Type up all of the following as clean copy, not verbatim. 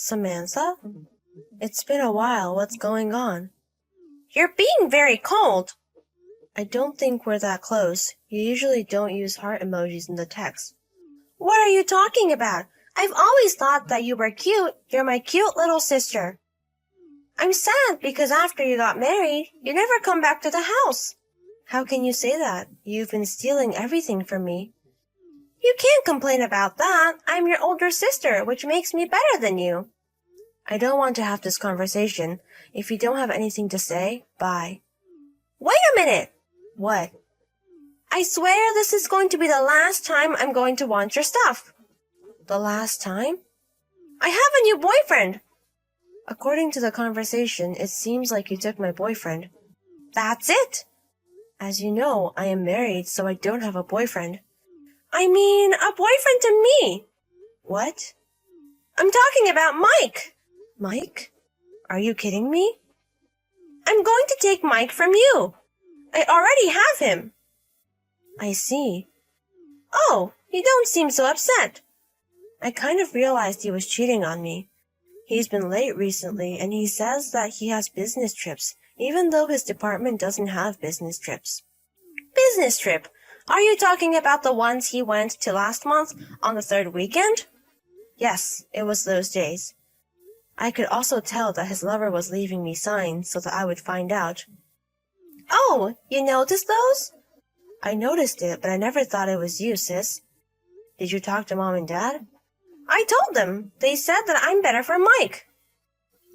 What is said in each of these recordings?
Samantha? It's been a while. What's going on? You're being very cold. I don't think we're that close. You usually don't use heart emojis in the text. What are you talking about? I've always thought that you were cute. You're my cute little sister. I'm sad because after you got married, you never come back to the house. How can you say that? You've been stealing everything from me. You can't complain about that. I'm your older sister, which makes me better than you. I don't want to have this conversation. If you don't have anything to say, bye. Wait a minute! What? I swear this is going to be the last time I'm going to want your stuff. The last time? I have a new boyfriend. According to the conversation, it seems like you took my boyfriend. That's it. As you know, I am married, so I don't have a boyfriend. I mean, a boyfriend to me. What? I'm talking about Mike. Mike? Are you kidding me? I'm going to take Mike from you. I already have him. I see. Oh, you don't seem so upset. I kind of realized he was cheating on me. He's been late recently, and he says that he has business trips, even though his department doesn't have business trips. Business trip? Are you talking about the ones he went to last month on the third weekend? Yes, it was those days. I could also tell that his lover was leaving me signs so that I would find out. Oh, you noticed those? I noticed it, but I never thought it was you, sis. Did you talk to Mom and Dad? I told them. They said that I'm better for Mike.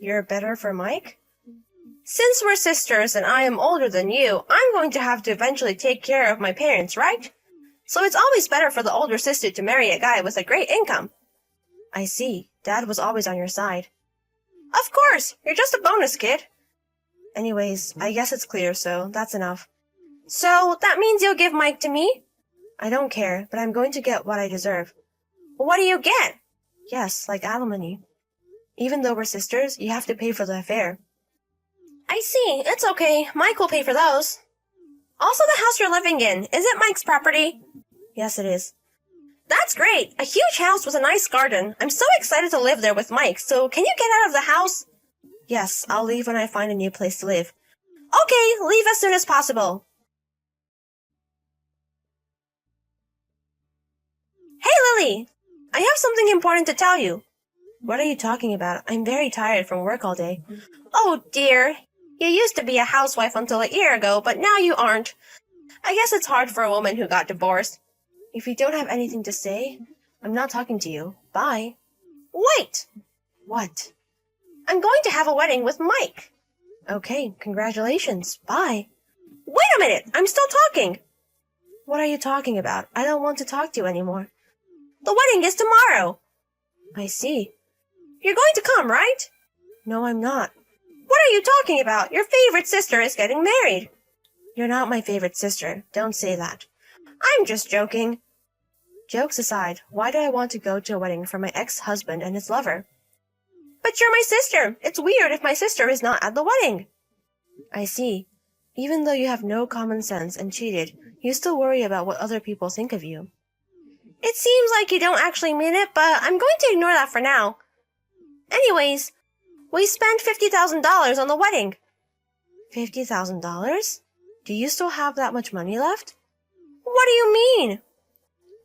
You're better for Mike? Since we're sisters and I am older than you, I'm going to have to eventually take care of my parents, right? So it's always better for the older sister to marry a guy with a great income. I see. Dad was always on your side. Of course! You're just a bonus kid. Anyways, I guess it's clear, so that's enough. So, that means you'll give Mike to me? I don't care, but I'm going to get what I deserve. What do you get? Yes, like alimony. Even though we're sisters, you have to pay for the affair. I see. It's okay. Mike will pay for those. Also the house you're living in. Is it Mike's property? Yes, it is. That's great. A huge house with a nice garden. I'm so excited to live there with Mike, so can you get out of the house? Yes, I'll leave when I find a new place to live. Okay, leave as soon as possible. Hey, Lily! I have something important to tell you. What are you talking about? I'm very tired from work all day. Oh, dear. You used to be a housewife until a year ago, but now you aren't. I guess it's hard for a woman who got divorced. If you don't have anything to say, I'm not talking to you. Bye. Wait! What? I'm going to have a wedding with Mike. Okay, congratulations. Bye. Wait a minute! I'm still talking! What are you talking about? I don't want to talk to you anymore. The wedding is tomorrow. I see. You're going to come, right? No, I'm not. What are you talking about? Your favorite sister is getting married. You're not my favorite sister. Don't say that. I'm just joking. Jokes aside, why do I want to go to a wedding for my ex-husband and his lover? But you're my sister. It's weird if my sister is not at the wedding. I see. Even though you have no common sense and cheated, you still worry about what other people think of you. It seems like you don't actually mean it, but I'm going to ignore that for now. Anyways, we spent $50,000 on the wedding. $50,000? Do you still have that much money left? What do you mean?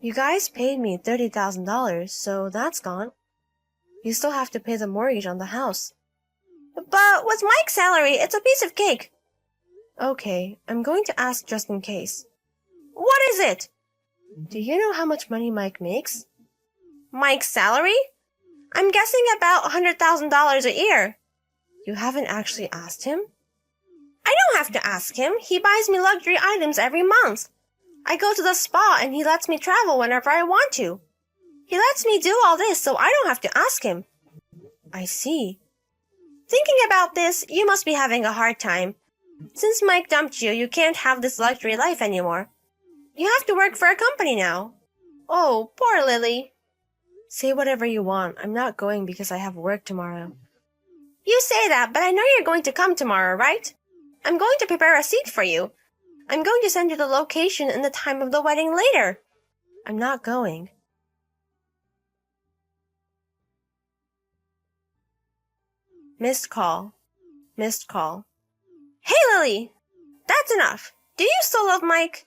You guys paid me $30,000, so that's gone. You still have to pay the mortgage on the house. But with Mike's salary, it's a piece of cake. Okay, I'm going to ask just in case. What is it? Do you know how much money Mike makes? Mike's salary? I'm guessing about $100,000 a year. You haven't actually asked him? I don't have to ask him. He buys me luxury items every month. I go to the spa and he lets me travel whenever I want to. He lets me do all this so I don't have to ask him. I see. Thinking about this, you must be having a hard time. Since Mike dumped you, you can't have this luxury life anymore. You have to work for a company now. Oh, poor Lily. Say whatever you want. I'm not going because I have work tomorrow. You say that, but I know you're going to come tomorrow, right? I'm going to prepare a seat for you. I'm going to send you the location and the time of the wedding later. I'm not going. Missed call. Missed call. Hey, Lily! That's enough. Do you still love Mike?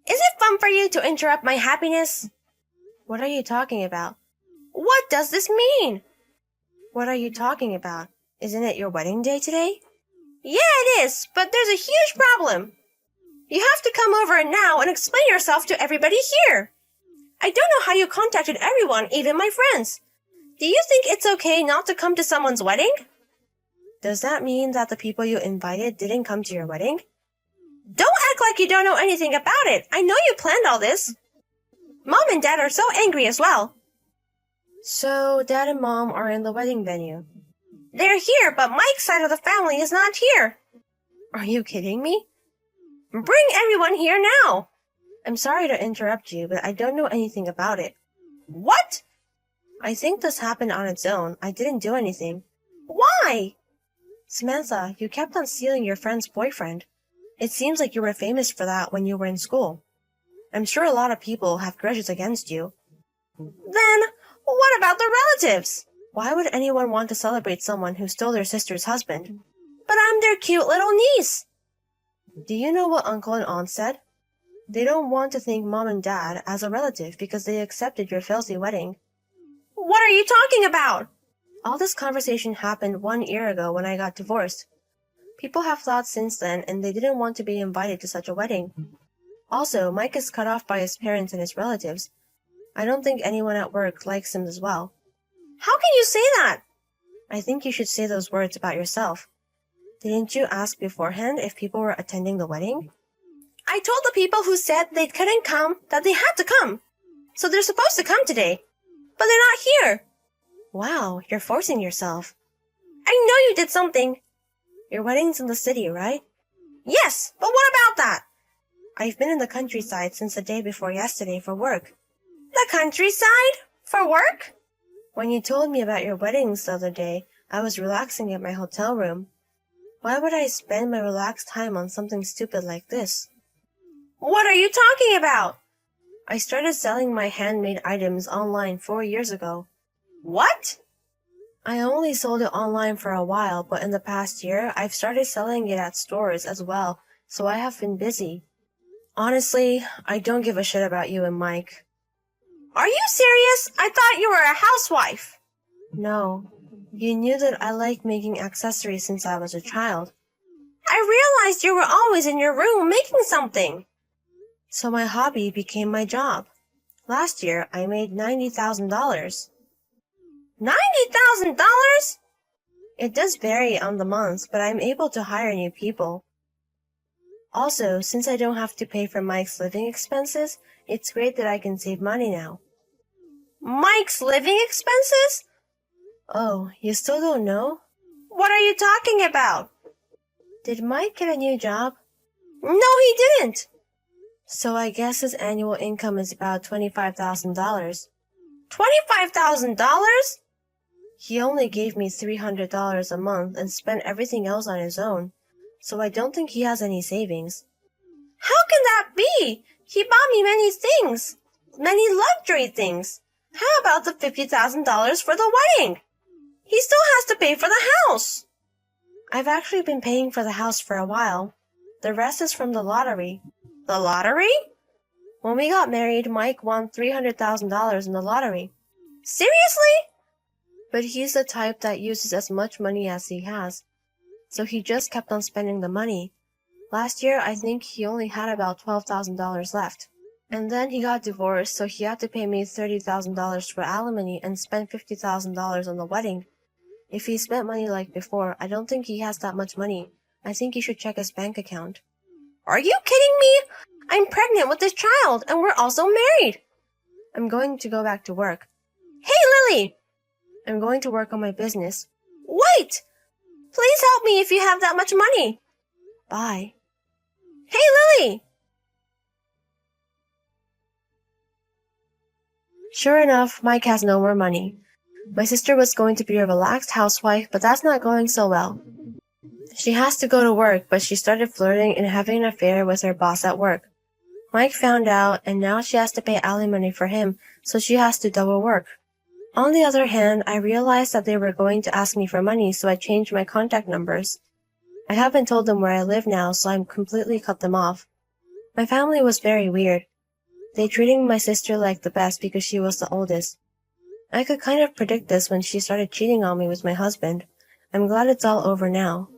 Is it fun for you to interrupt my happiness? What are you talking about? What does this mean? What are you talking about? Isn't it your wedding day today? Yeah, it is, but there's a huge problem. You have to come over now and explain yourself to everybody here. I don't know how you contacted everyone, even my friends. Do you think it's okay not to come to someone's wedding? Does that mean that the people you invited didn't come to your wedding? Don't act like you don't know anything about it. I know you planned all this. Mom and Dad are so angry as well. So, Dad and Mom are in the wedding venue. They're here, but Mike's side of the family is not here. Are you kidding me? Bring everyone here now. I'm sorry to interrupt you, but I don't know anything about it. What? I think this happened on its own. I didn't do anything. Why? Samantha, you kept on stealing your friend's boyfriend. It seems like you were famous for that when you were in school. I'm sure a lot of people have grudges against you. Then, what about the relatives? Why would anyone want to celebrate someone who stole their sister's husband? But I'm their cute little niece. Do you know what Uncle and Aunt said? They don't want to thank Mom and Dad as a relative because they accepted your filthy wedding. What are you talking about? All this conversation happened 1 year ago when I got divorced. People have thought since then, and they didn't want to be invited to such a wedding. Also, Mike is cut off by his parents and his relatives. I don't think anyone at work likes him as well. How can you say that? I think you should say those words about yourself. Didn't you ask beforehand if people were attending the wedding? I told the people who said they couldn't come that they had to come. So they're supposed to come today. But they're not here. Wow, you're forcing yourself. I know you did something. Your wedding's in the city, right? Yes, but what about that? I've been in the countryside since the day before yesterday for work. The countryside? For work? When you told me about your weddings the other day, I was relaxing at my hotel room. Why would I spend my relaxed time on something stupid like this? What are you talking about? I started selling my handmade items online 4 years ago. What? I only sold it online for a while, but in the past year, I've started selling it at stores as well, so I have been busy. Honestly, I don't give a shit about you and Mike. Are you serious? I thought you were a housewife. No. You knew that I liked making accessories since I was a child. I realized you were always in your room making something. So my hobby became my job. Last year, I made $90,000. $90,000? It does vary on the months, but I'm able to hire new people. Also, since I don't have to pay for Mike's living expenses, it's great that I can save money now. Mike's living expenses? Oh, you still don't know? What are you talking about? Did Mike get a new job? No, he didn't. So I guess his annual income is about $25,000. $25,000? He only gave me $300 a month and spent everything else on his own, so I don't think he has any savings. How can that be? He bought me many things. Many luxury things. How about the $50,000 for the wedding? He still has to pay for the house. I've actually been paying for the house for a while. The rest is from the lottery. The lottery? When we got married, Mike won $300,000 in the lottery. Seriously? But he's the type that uses as much money as he has. So he just kept on spending the money. Last year, I think he only had about $12,000 left. And then he got divorced, so he had to pay me $30,000 for alimony and spend $50,000 on the wedding. If he spent money like before, I don't think he has that much money. I think you should check his bank account. Are you kidding me? I'm pregnant with this child, and we're also married. I'm going to go back to work. Hey, Lily! I'm going to work on my business. Wait! Please help me if you have that much money. Bye. Hey, Lily! Sure enough, Mike has no more money. My sister was going to be a relaxed housewife, but that's not going so well. She has to go to work, but she started flirting and having an affair with her boss at work. Mike found out, and now she has to pay alimony for him, so she has to double work. On the other hand, I realized that they were going to ask me for money, so I changed my contact numbers. I haven't told them where I live now, so I'm completely cut them off. My family was very weird. They treated my sister like the best because she was the oldest. I could kind of predict this when she started cheating on me with my husband. I'm glad it's all over now.